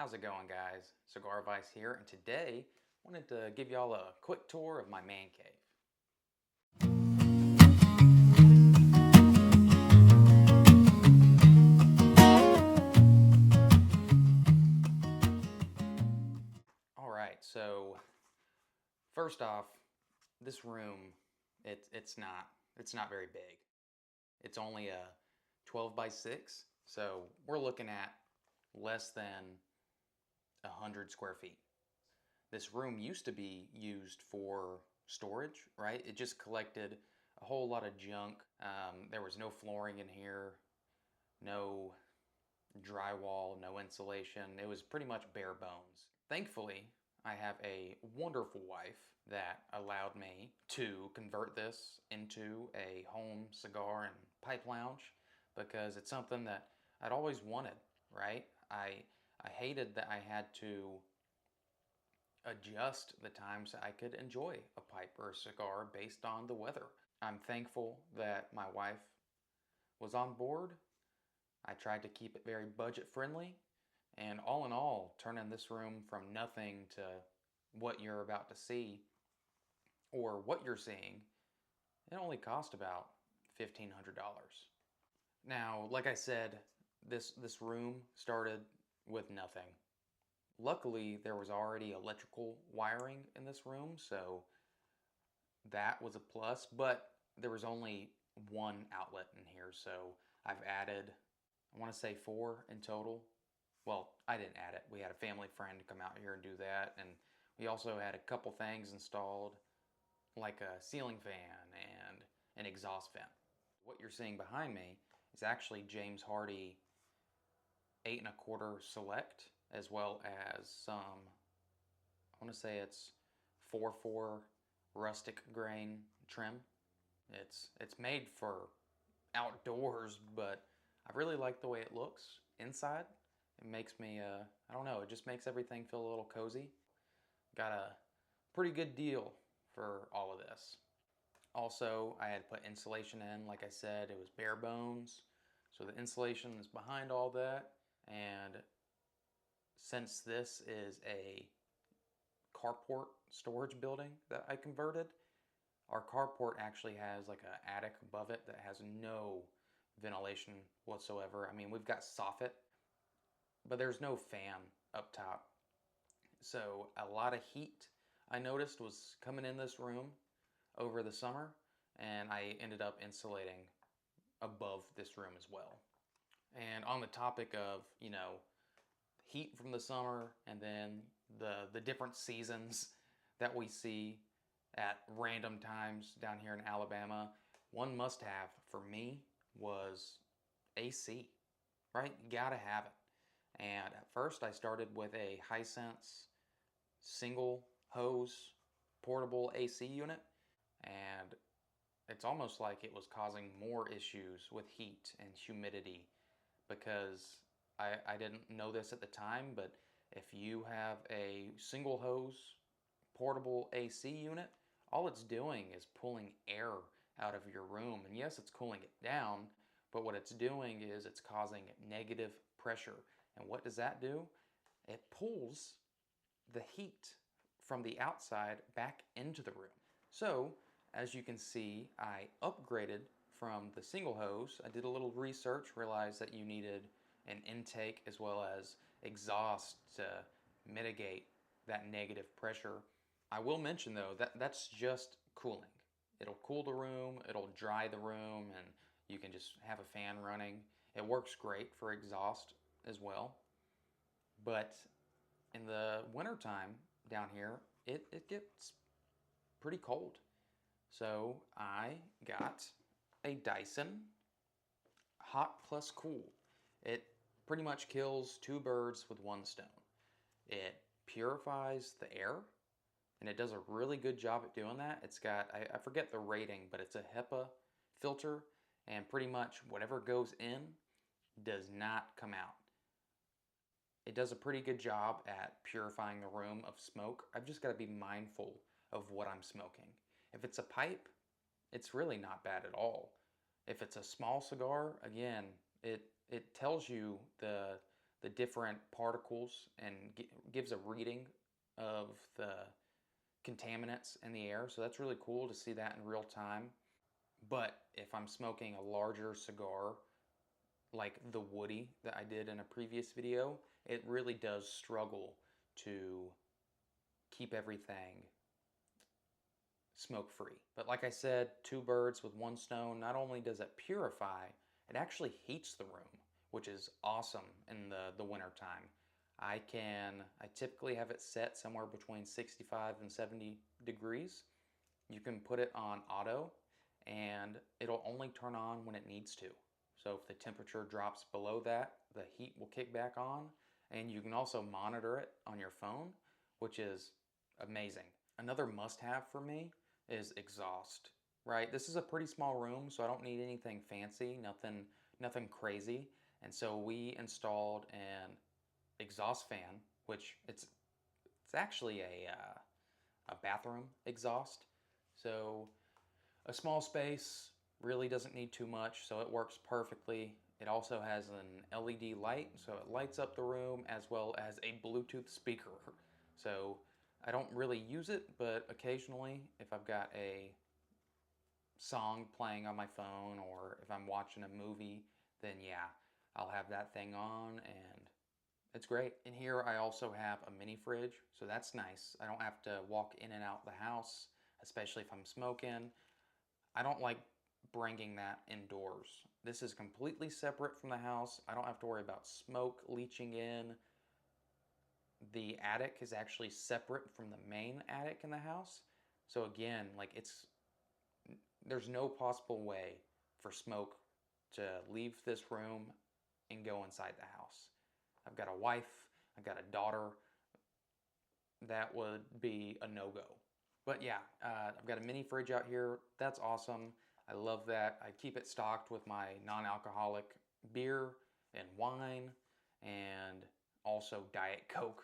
How's it going, guys? Cigar Vice here, and today I wanted to give y'all a quick tour of my man cave. Alright, so first off, this room, it's not very big. It's only a 12 by 6, so we're looking at less than 100 square feet. This room used to be used for storage, right? It just collected a whole lot of junk. There was no flooring in here, no drywall, no insulation. It was pretty much bare bones. Thankfully, I have a wonderful wife that allowed me to convert this into a home cigar and pipe lounge because it's something that I'd always wanted, right? I hated that I had to adjust the times I could enjoy a pipe or a cigar based on the weather. I'm thankful that my wife was on board. I tried to keep it very budget friendly, and all in all, turning this room from nothing to what you're about to see or what you're seeing, it only cost about $1,500. Now, like I said, this room started with nothing. Luckily, there was already electrical wiring in this room, so that was a plus, but there was only one outlet in here, so I've added, I want to say 4 in total. Well, I didn't add it. We had a family friend come out here and do that, and we also had a couple things installed, like a ceiling fan and an exhaust vent. What you're seeing behind me is actually James Hardy 8 1/4 Select, as well as some, I want to say it's 4/4 rustic grain trim. It's made for outdoors, but I really like the way it looks inside. It makes me, I don't know, it just makes everything feel a little cozy. Got a pretty good deal for all of this. Also, I had put insulation in. Like I said, it was bare bones. So the insulation is behind all that. And since this is a carport storage building that I converted, our carport actually has like an attic above it that has no ventilation whatsoever. I mean, we've got soffit, but there's no fan up top. So a lot of heat I noticed was coming in this room over the summer, and I ended up insulating above this room as well. And on the topic of, heat from the summer and then the different seasons that we see at random times down here in Alabama, one must have for me was AC, right? You gotta have it. And at first I started with a Hisense single hose portable AC unit, and it's almost like it was causing more issues with heat and humidity because I didn't know this at the time, but if you have a single hose portable AC unit, all it's doing is pulling air out of your room. And yes, it's cooling it down, but what it's doing is it's causing negative pressure. And what does that do? It pulls the heat from the outside back into the room. So, as you can see, I upgraded from the single hose. I did a little research, realized that you needed an intake as well as exhaust to mitigate that negative pressure. I will mention though that that's just cooling. It'll cool the room, it'll dry the room, and you can just have a fan running. It works great for exhaust as well. But in the wintertime down here, it gets pretty cold. So I got a Dyson Hot Plus Cool. It pretty much kills 2 birds with 1 stone. It purifies the air, and it does a really good job at doing that. It's got, I forget the rating, but it's a HEPA filter, and pretty much whatever goes in does not come out. It does a pretty good job at purifying the room of smoke. I've just got to be mindful of what I'm smoking. If it's a pipe, it's really not bad at all. If it's a small cigar, again, it tells you the different particles and gives a reading of the contaminants in the air. So that's really cool to see that in real time. But if I'm smoking a larger cigar, like the woody that I did in a previous video, it really does struggle to keep everything smoke free. But like I said, two birds with one stone. Not only does it purify, it actually heats the room, which is awesome in the winter time. I typically have it set somewhere between 65 and 70 degrees. You can put it on auto and it'll only turn on when it needs to. So if the temperature drops below that, the heat will kick back on, and you can also monitor it on your phone, which is amazing. Another must-have for me is exhaust, right? This is a pretty small room, so I don't need anything fancy, nothing crazy. And so we installed an exhaust fan, which it's actually a bathroom exhaust. So a small space really doesn't need too much, so it works perfectly. It also has an LED light, so it lights up the room, as well as a Bluetooth speaker. So I don't really use it, but occasionally if I've got a song playing on my phone or if I'm watching a movie, then yeah, I'll have that thing on and it's great. In here I also have a mini fridge, so that's nice. I don't have to walk in and out the house, especially if I'm smoking. I don't like bringing that indoors. This is completely separate from the house. I don't have to worry about smoke leaching in. The attic is actually separate from the main attic in the house. So again, like there's no possible way for smoke to leave this room and go inside the house. I've got a wife, I've got a daughter. That would be a no-go. But yeah, I've got a mini fridge out here. That's awesome. I love that. I keep it stocked with my non-alcoholic beer and wine and also Diet Coke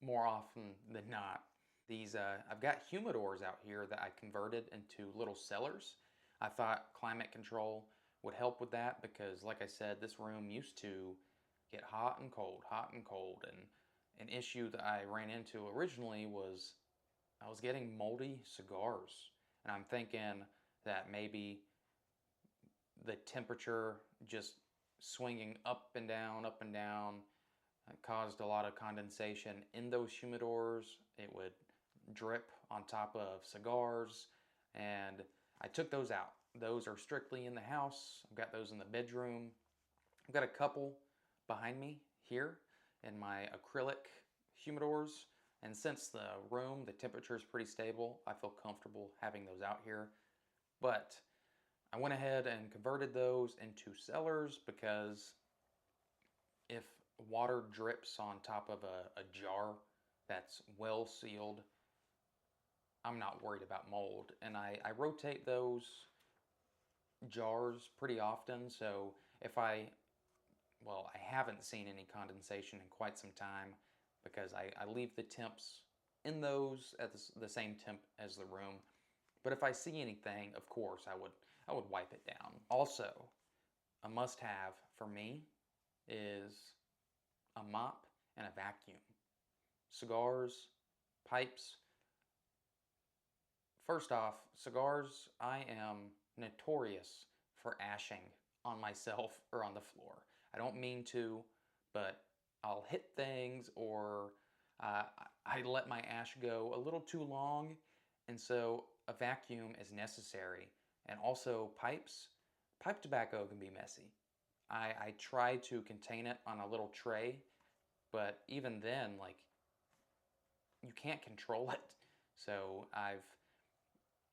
more often than not. I've got humidors out here that I converted into little cellars. I thought climate control would help with that because, like I said, this room used to get hot and cold, hot and cold. And an issue that I ran into originally was I was getting moldy cigars. And I'm thinking that maybe the temperature just swinging up and down caused a lot of condensation in those humidors. It would drip on top of cigars, and I took those out. Those are strictly in the house. I've got those in the bedroom. I've got a couple behind me here in my acrylic humidors, and since the temperature is pretty stable, I feel comfortable having those out here. But I went ahead and converted those into cellars because if water drips on top of a jar that's well sealed, I'm not worried about mold. And I rotate those jars pretty often, so I haven't seen any condensation in quite some time because I leave the temps in those at the same temp as the room. But if I see anything, of course, I would wipe it down. Also, a must-have for me is a mop and a vacuum. Cigars, pipes. First off, cigars, I am notorious for ashing on myself or on the floor. I don't mean to, but I'll hit things or I let my ash go a little too long, and so a vacuum is necessary. And also pipes. Pipe tobacco can be messy. I try to contain it on a little tray, but even then, like, you can't control it. So I've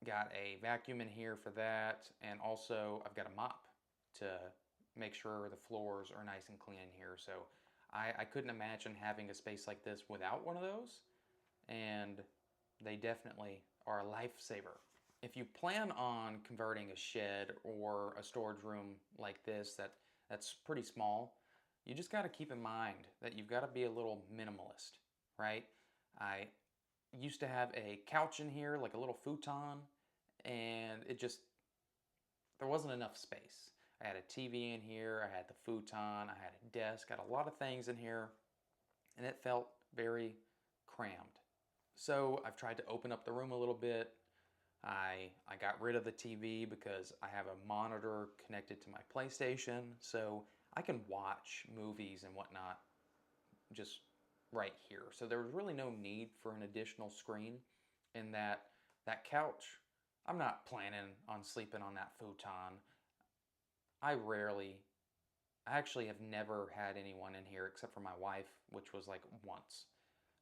got a vacuum in here for that, and also I've got a mop to make sure the floors are nice and clean in here. So I couldn't imagine having a space like this without one of those, and they definitely are a lifesaver. If you plan on converting a shed or a storage room like this that's pretty small, you just got to keep in mind that you've got to be a little minimalist, right? I used to have a couch in here, like a little futon, and there wasn't enough space. I had a TV in here, I had the futon, I had a desk, I had a lot of things in here, and it felt very crammed. So I've tried to open up the room a little bit. I got rid of the TV because I have a monitor connected to my PlayStation, so I can watch movies and whatnot just right here. So there was really no need for an additional screen. In that couch, I'm not planning on sleeping on that futon. I actually have never had anyone in here except for my wife, which was like once.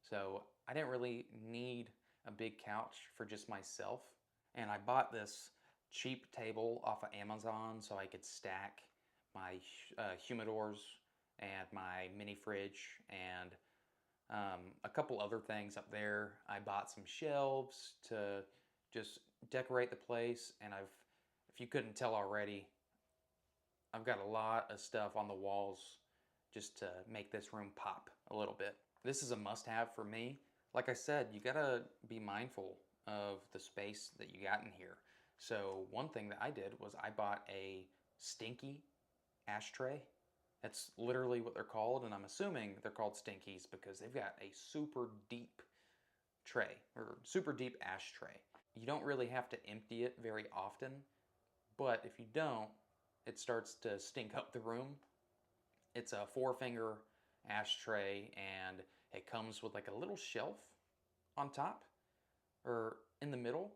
So I didn't really need a big couch for just myself. And I bought this cheap table off of Amazon so I could stack my humidors and my mini fridge and a couple other things up there. I bought some shelves to just decorate the place, and if you couldn't tell already, I've got a lot of stuff on the walls just to make this room pop a little bit. This is a must-have for me. Like I said, you gotta be mindful of the space that you got in here. So one thing that I did was I bought a stinky ashtray. That's literally what they're called, and I'm assuming they're called stinkies because they've got a super deep tray, or super deep ashtray. You don't really have to empty it very often, but if you don't, it starts to stink up the room. It's a 4-finger ashtray, and it comes with like a little shelf on top or in the middle.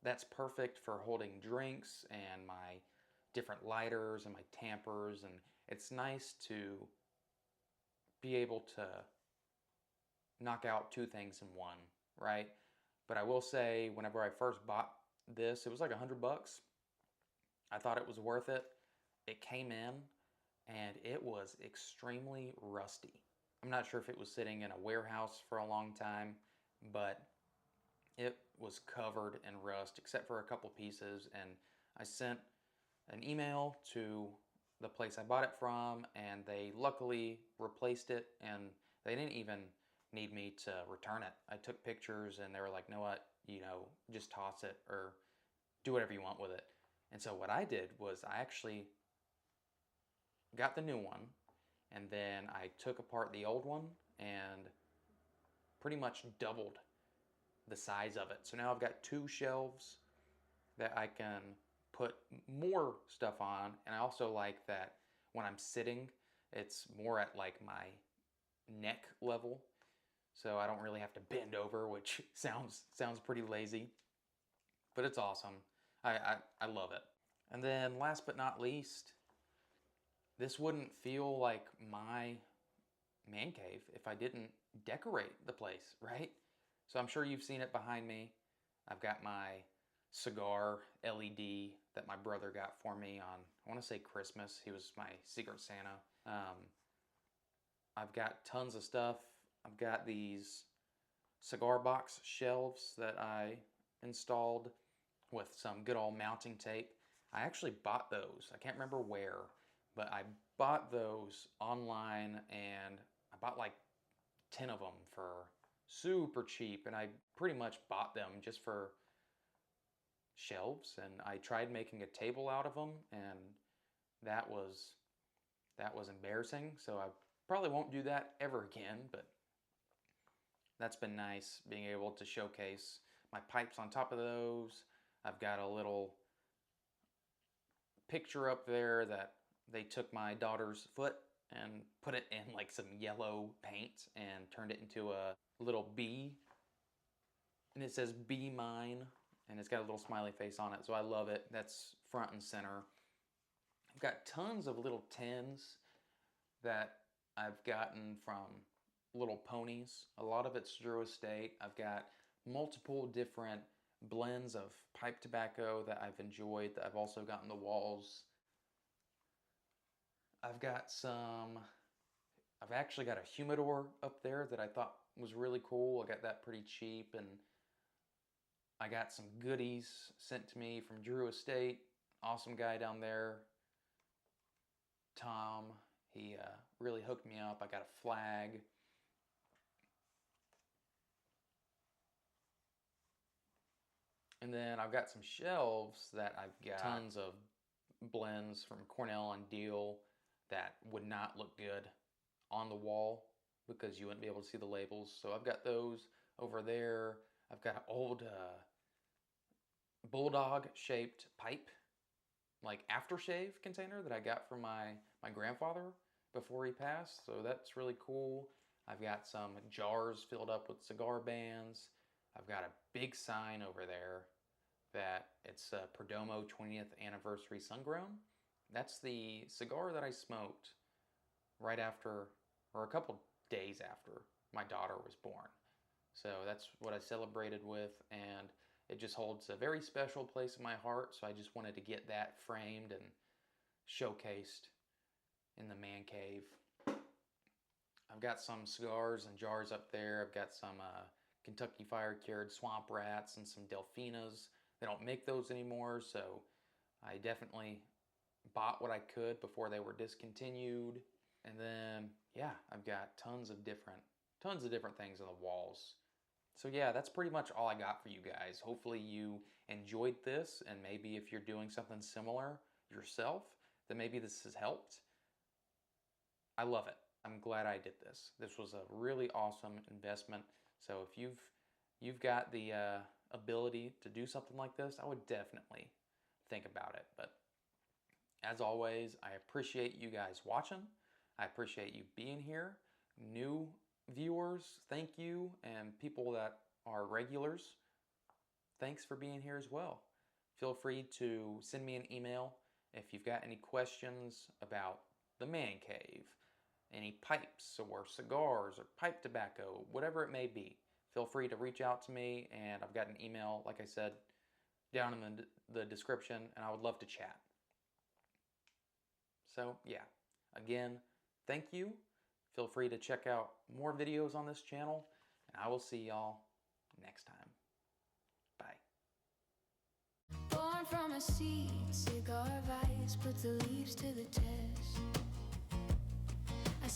That's perfect for holding drinks and my different lighters and my tampers, and it's nice to be able to knock out 2 things in one, right? But I will say, whenever I first bought this, it was like $100. I thought it was worth it. It came in and it was extremely rusty. I'm not sure if it was sitting in a warehouse for a long time, but it was covered in rust except for a couple pieces, and I sent an email to the place I bought it from, and they luckily replaced it, and they didn't even need me to return it. I took pictures and they were like, "You know what, just toss it or do whatever you want with it." And so what I did was I actually got the new one, and then I took apart the old one and pretty much doubled the size of it. So now I've got 2 shelves that I can put more stuff on, and I also like that when I'm sitting, it's more at like my neck level, so I don't really have to bend over, which sounds pretty lazy, but it's awesome. I love it. And then last but not least, this wouldn't feel like my man cave if I didn't decorate the place, right? So I'm sure you've seen it behind me. I've got my Cigar LED that my brother got for me on, I want to say Christmas. He was my Secret Santa. I've got tons of stuff. I've got these cigar box shelves that I installed with some good old mounting tape. I actually bought those. I can't remember where, but I bought those online, and I bought like 10 of them for super cheap, and I pretty much bought them just for shelves, and I tried making a table out of them, and that was embarrassing, so I probably won't do that ever again, but that's been nice being able to showcase my pipes on top of those. I've got a little picture up there that they took my daughter's foot and put it in like some yellow paint and turned it into a little bee, and it says "Be Mine," and it's got a little smiley face on it, so I love it. That's front and center. I've got tons of little tins that I've gotten from little ponies. A lot of it's Drew Estate. I've got multiple different blends of pipe tobacco that I've enjoyed that I've also got on the walls. I've actually got a humidor up there that I thought was really cool. I got that pretty cheap, and I got some goodies sent to me from Drew Estate. Awesome guy down there, Tom. He really hooked me up. I got a flag. And then I've got some shelves that I've got tons of blends from Cornell and Deal that would not look good on the wall because you wouldn't be able to see the labels. So I've got those over there. I've got an old bulldog shaped pipe, like aftershave container that I got from my grandfather before he passed. So that's really cool. I've got some jars filled up with cigar bands. I've got a big sign over there that it's Perdomo 20th Anniversary Sungrown. That's the cigar that I smoked right after, or a couple days after, my daughter was born. So that's what I celebrated with, and it just holds a very special place in my heart. So I just wanted to get that framed and showcased in the man cave. I've got some cigars and jars up there. I've got some Kentucky Fire Cured Swamp Rats and some Delfinas. They don't make those anymore, so I definitely bought what I could before they were discontinued. And then, yeah, I've got tons of different things on the walls. So yeah, that's pretty much all I got for you guys. Hopefully you enjoyed this, and maybe if you're doing something similar yourself, then maybe this has helped. I love it. I'm glad I did this. This was a really awesome investment. So if you've got the ability to do something like this, I would definitely think about it. But as always, I appreciate you guys watching. I appreciate you being here. New viewers, thank you. And people that are regulars, thanks for being here as well. Feel free to send me an email if you've got any questions about the man cave, any pipes or cigars or pipe tobacco, whatever it may be. Feel free to reach out to me, and I've got an email, like I said, down in the description, and I would love to chat. So yeah, again, thank you. Feel free to check out more videos on this channel, and I will see y'all next time. Bye. Born from a seed, cigar vice, put the leaves to the test. I